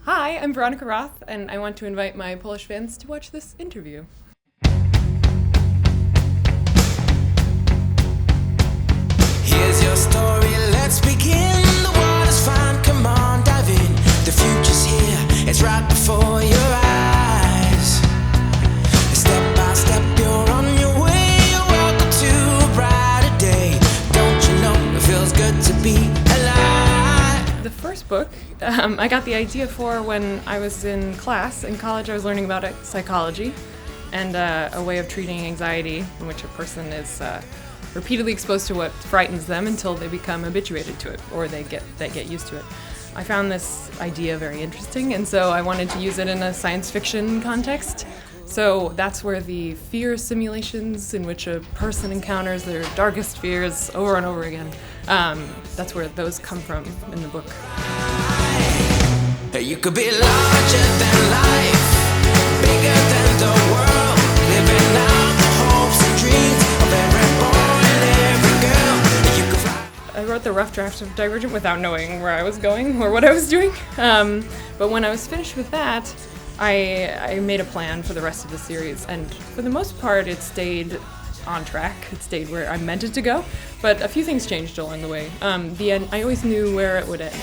Hi, I'm Veronica Roth, and I want to invite my Polish fans to watch this interview. Here's your story, let's begin. The water's fine, come on, dive in. The future's here, it's right before your eyes. Step by step, you're on your way. Welcome to a brighter day. Don't you know it feels good to be alive? The first book I got the idea for when I was in class. In college, I was learning about psychology and a way of treating anxiety in which a person is repeatedly exposed to what frightens them until they become habituated to it or they get used to it. I found this idea very interesting, and so I wanted to use it in a science fiction context. So that's where the fear simulations in which a person encounters their darkest fears over and over again, that's where those come from in the book. You could be larger than life, bigger than the world, living out the hopes and dreams of every boy and every girl. You could fly. I wrote the rough draft of Divergent without knowing where I was going or what I was doing. But when I was finished with that, I made a plan for the rest of the series, and for the most part it stayed on track. It stayed where I meant it to go, but a few things changed along the way. The end, I always knew where it would end.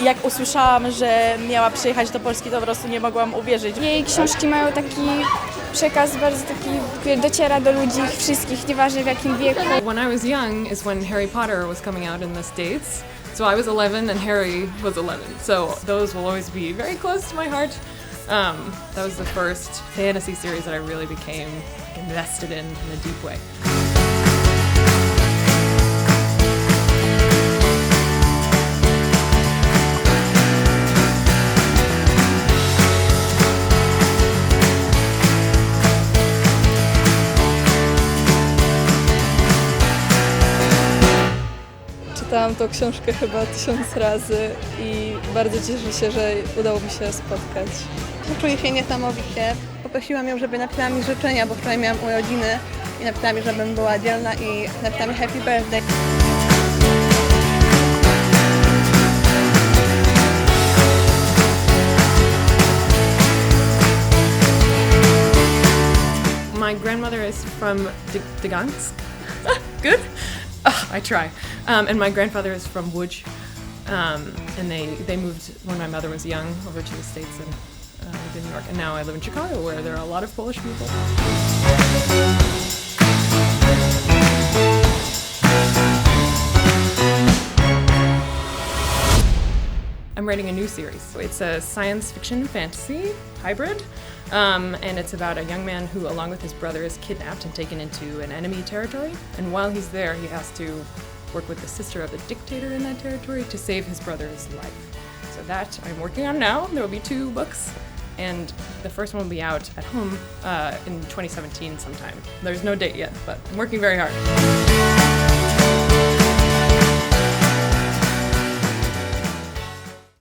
Jak usłyszałam, że miała przyjechać do Polski, to po prostu nie mogłam uwierzyć. Jej książki mają taki przekaz bardzo taki, który dociera do ludzi wszystkich, nieważne w jakim wieku. When I was young is when Harry Potter was coming out in the States. So I was 11 and Harry was 11. So those will always be very close to my heart. That was the first fantasy series that I really became invested in a deep way. Czytałam tą książkę chyba 1000 razy i bardzo cieszę się, że udało mi się spotkać. Czuję się niesamowicie. Poprosiłam ją, żeby napisała mi życzenia, bo wczoraj miałam urodziny i napisała mi, żebym była dzielna i napisała mi happy birthday. My grandmother is from Gdańsk. Good? I try. And my grandfather is from Łódź. And they moved when my mother was young over to the States and lived in New York. And now I live in Chicago, where there are a lot of Polish people. I'm writing a new series. It's a science fiction fantasy hybrid, and it's about a young man who, along with his brother, is kidnapped and taken into an enemy territory. And while he's there, he has to work with the sister of the dictator in that territory to save his brother's life. So that I'm working on now. There will be 2 books, and the first one will be out at home in 2017 sometime. There's no date yet, but I'm working very hard.